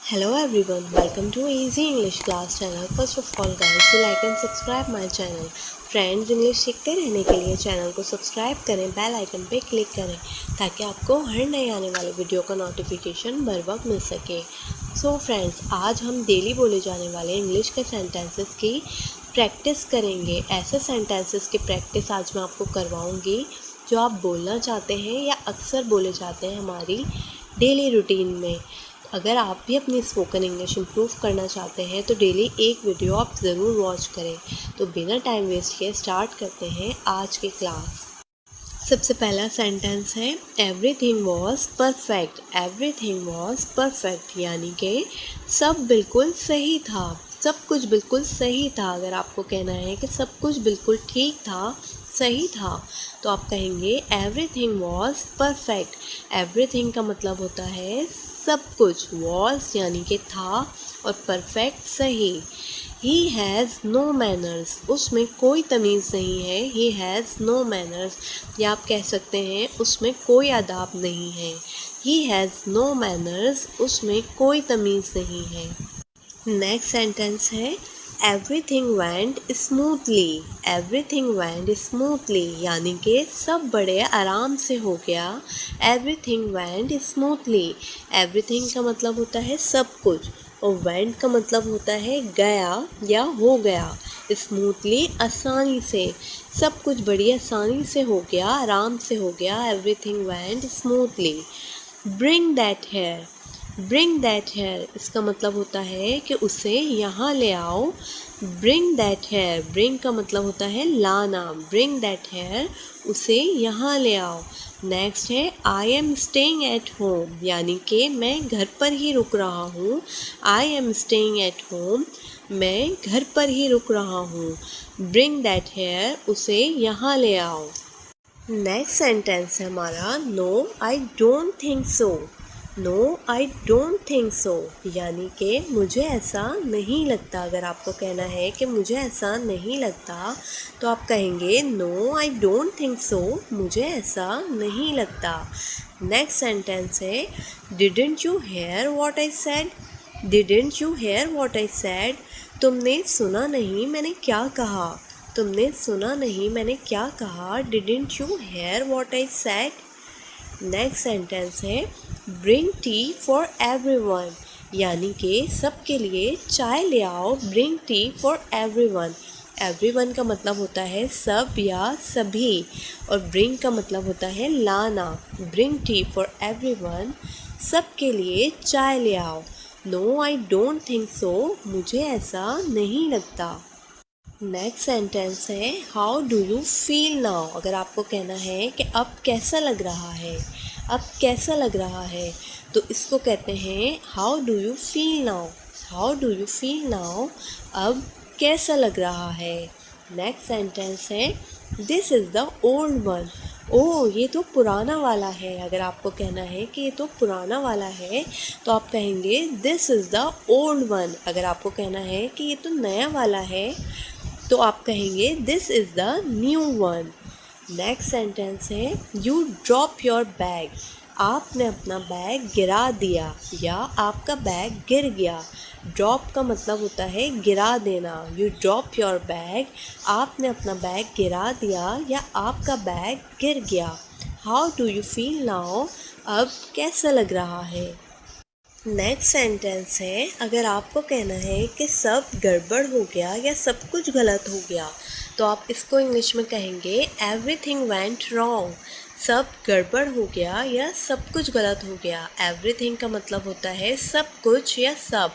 Hello everyone, welcome to Easy English Class channel. First of all guys, do like and subscribe my channel. Friends English सीखते रहने के लिए channel को subscribe करें, bell icon पे click करें ताकि आपको हर नए आने वाले वीडियो का नोटिफिकेशन बर वक्त मिल सके। सो फ्रेंड्स, आज हम डेली बोले जाने वाले इंग्लिश के सेंटेंसेस की प्रैक्टिस करेंगे। ऐसे सेंटेंसेस की प्रैक्टिस आज मैं आपको करवाऊँगी जो आप बोलना चाहते हैं या अक्सर बोले जाते हैं हमारी डेली रूटीन में। अगर आप भी अपनी स्पोकन इंग्लिश इम्प्रूव करना चाहते हैं तो डेली एक वीडियो आप ज़रूर वॉच करें। तो बिना टाइम वेस्ट किए स्टार्ट करते हैं आज की क्लास। सबसे पहला सेंटेंस है everything was perfect. Everything was perfect यानी कि सब बिल्कुल सही था, सब कुछ बिल्कुल सही था। अगर आपको कहना है कि सब कुछ बिल्कुल ठीक था, सही था, तो आप कहेंगे एवरीथिंग वॉज परफेक्ट। एवरीथिंग का मतलब होता है सब कुछ, वॉज यानी कि था और परफेक्ट सही। ही हैज़ नो मैनर्स, उसमें कोई तमीज़ नहीं है। ही हैज़ नो मैनर्स, या आप कह सकते हैं उसमें कोई आदाब नहीं है। ही हैज़ नो मैनर्स, उसमें कोई तमीज़ नहीं है। नेक्स्ट सेंटेंस है everything went smoothly. Everything went smoothly यानी कि सब बड़े आराम से हो गया। Everything went smoothly. एवरीथिंग का मतलब होता है सब कुछ और वेंट का मतलब होता है गया या हो गया। स्मूथली आसानी से, सब कुछ बड़ी आसानी से हो गया, आराम से हो गया। Everything went smoothly. Bring that here. Bring that here इसका मतलब होता है कि उसे यहाँ ले आओ। ब्रिंग दैट हेयर, ब्रिंग का मतलब होता है लाना। ब्रिंग दैट हेयर, उसे यहाँ ले आओ। नेक्स्ट है I am staying at home यानी कि मैं घर पर ही रुक रहा हूँ। I am staying at home, मैं घर पर ही रुक रहा हूँ। ब्रिंग दैट हेयर, उसे यहाँ ले आओ। नेक्स्ट सेंटेंस है हमारा no I don't think so. No I don't think so यानी कि मुझे ऐसा नहीं लगता। अगर आपको कहना है कि मुझे ऐसा नहीं लगता तो आप कहेंगे no I don't think so, मुझे ऐसा नहीं लगता। नेक्स्ट सेंटेंस है didn't you hear what I said. Didn't you hear what I said, तुमने सुना नहीं मैंने क्या कहा। तुमने सुना नहीं मैंने क्या कहा। Didn't you hear what I said. Next sentence है ब्रिंग टी फॉर एवरीवन यानी कि सबके लिए चाय ले आओ। Bring tea for everyone. Everyone का मतलब होता है सब या सभी और ब्रिंग का मतलब होता है लाना। ब्रिंग टी फॉर एवरीवन, सबके लिए चाय ले आओ। No I don't think so, मुझे ऐसा नहीं लगता। नेक्स्ट सेंटेंस है how do you feel now. अगर आपको कहना है कि अब कैसा लग रहा है, अब कैसा लग रहा है, तो इसको कहते हैं how do you feel now. How do you feel now, अब कैसा लग रहा है। नेक्स्ट सेंटेंस है this is the old one. Oh, ये तो पुराना वाला है। अगर आपको कहना है कि ये तो पुराना वाला है तो आप कहेंगे this is the old one. अगर आपको कहना है कि ये तो नया वाला है तो आप कहेंगे this is the new one. Next sentence है यू ड्रॉप योर बैग। आपने अपना बैग गिरा दिया या आपका बैग गिर गया। ड्रॉप का मतलब होता है गिरा देना। यू ड्रॉप योर बैग, आपने अपना बैग गिरा दिया या आपका बैग गिर गया। How do you feel now, अब कैसा लग रहा है। नेक्स्ट सेंटेंस है अगर आपको कहना है कि सब गड़बड़ हो गया या सब कुछ गलत हो गया तो आप इसको इंग्लिश में कहेंगे एवरीथिंग वेंट रॉन्ग। सब गड़बड़ हो गया या सब कुछ गलत हो गया। एवरीथिंग का मतलब होता है सब कुछ या सब।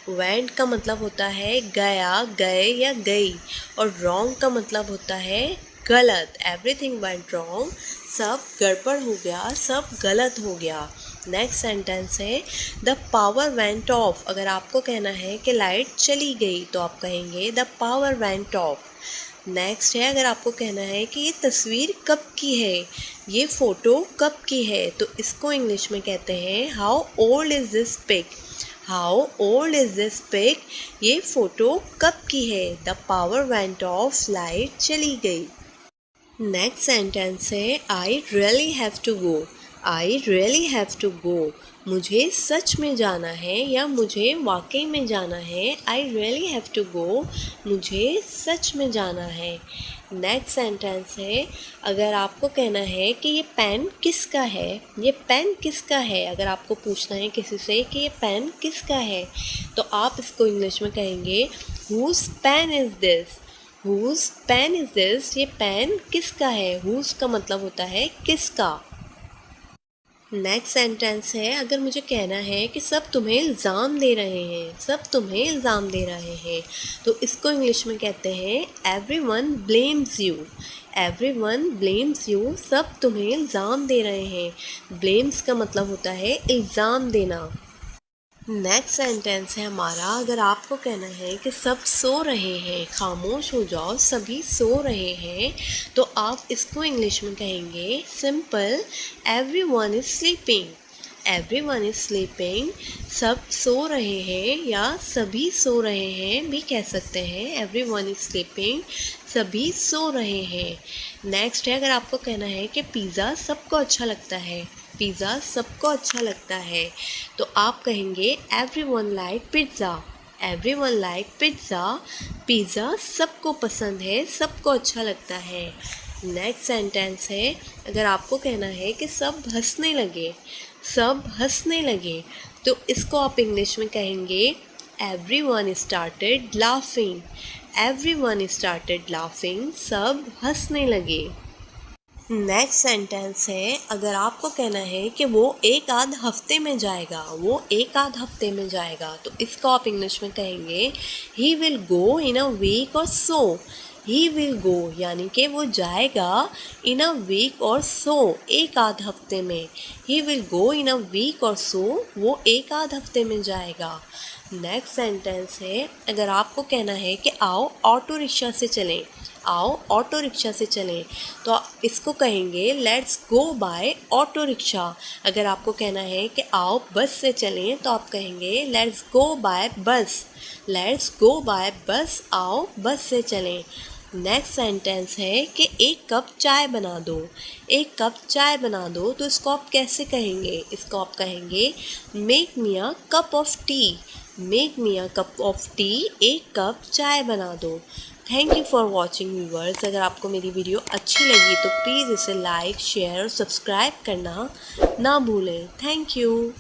वेंट का मतलब होता है गया, गए या गई और रॉन्ग का मतलब होता है गलत। एवरीथिंग वेंट रॉन्ग, सब गड़बड़ हो गया, सब गलत हो गया। नेक्स्ट सेंटेंस है द पावर वेंट ऑफ। अगर आपको कहना है कि लाइट चली गई तो आप कहेंगे the power went of. Next है अगर आपको कहना है कि ये तस्वीर कब की है, ये फ़ोटो कब की है, तो इसको इंग्लिश में कहते हैं how old is this pic. How old is this pic, ये फ़ोटो कब की है। The power went off, light चली गई। नेक्स्ट सेंटेंस है I really have to go. I really have to go, मुझे सच में जाना है या मुझे वाकई में जाना है। I really have to go, मुझे सच में जाना है। नेक्स्ट सेंटेंस है, अगर आपको कहना है कि ये पेन किसका है, ये पेन किसका है, अगर आपको पूछना है किसी से कि ये पेन किसका है, तो आप इसको इंग्लिश में कहेंगे whose pen is this, whose pen is this, ये पेन किसका है। हुज का मतलब होता है किसका। नेक्स्ट सेंटेंस है, अगर मुझे कहना है कि सब तुम्हें इल्ज़ाम दे रहे हैं, सब तुम्हें इल्ज़ाम दे रहे हैं, तो इसको इंग्लिश में कहते हैं everyone blames you, everyone blames you, सब तुम्हें इल्ज़ाम दे रहे हैं। ब्लेम्स का मतलब होता है इल्ज़ाम देना। नेक्स्ट सेंटेंस है हमारा, अगर आपको कहना है कि सब सो रहे हैं, खामोश हो जाओ, सभी सो रहे हैं, तो आप इसको इंग्लिश में कहेंगे simple everyone is sleeping, everyone is sleeping, सब सो रहे हैं या सभी सो रहे हैं भी कह सकते हैं। एवरीवन इज़ स्लीपिंग, सभी सो रहे हैं। नेक्स्ट है, अगर आपको कहना है कि पिज़्ज़ा सबको अच्छा लगता है, पिज़्ज़ा सबको अच्छा लगता है, तो आप कहेंगे everyone like pizza, everyone like pizza, pizza सबको पसंद है, सबको अच्छा लगता है। नेक्स्ट सेंटेंस है, अगर आपको कहना है कि सब हंसने लगे, सब हंसने लगे, तो इसको आप इंग्लिश में कहेंगे everyone started laughing, everyone started laughing, सब हंसने लगे। नेक्स्ट सेंटेंस है, अगर आपको कहना है कि वो एक आध हफ्ते में जाएगा, वो एक आध हफ्ते में जाएगा, तो इसको आप इंग्लिश में कहेंगे he will go in a week और सो, ही विल गो यानी कि वो जाएगा इन अ वीक और सो, एक आध हफ्ते में। He will go in a week और सो, वो एक आध हफ्ते में जाएगा। नेक्स्ट सेंटेंस है, अगर आपको कहना है कि आओ ऑटो रिक्शा से चलें, आओ ऑटो रिक्शा से चलें, तो आप इसको कहेंगे let's go by auto rickshaw. अगर आपको कहना है कि आओ बस से चलें, तो आप कहेंगे लेट्स गो बाय बस, लेट्स गो बाय बस, आओ बस से चलें। नेक्स्ट सेंटेंस है कि एक कप चाय बना दो, एक कप चाय बना दो, तो इसको आप कैसे कहेंगे। इसको आप कहेंगे make me a cup of T, make me a cup of T, एक कप चाय बना दो। Thank you for watching viewers. अगर आपको मेरी वीडियो अच्छी लगी तो प्लीज़ इसे लाइक शेयर और सब्सक्राइब करना ना भूलें। Thank you.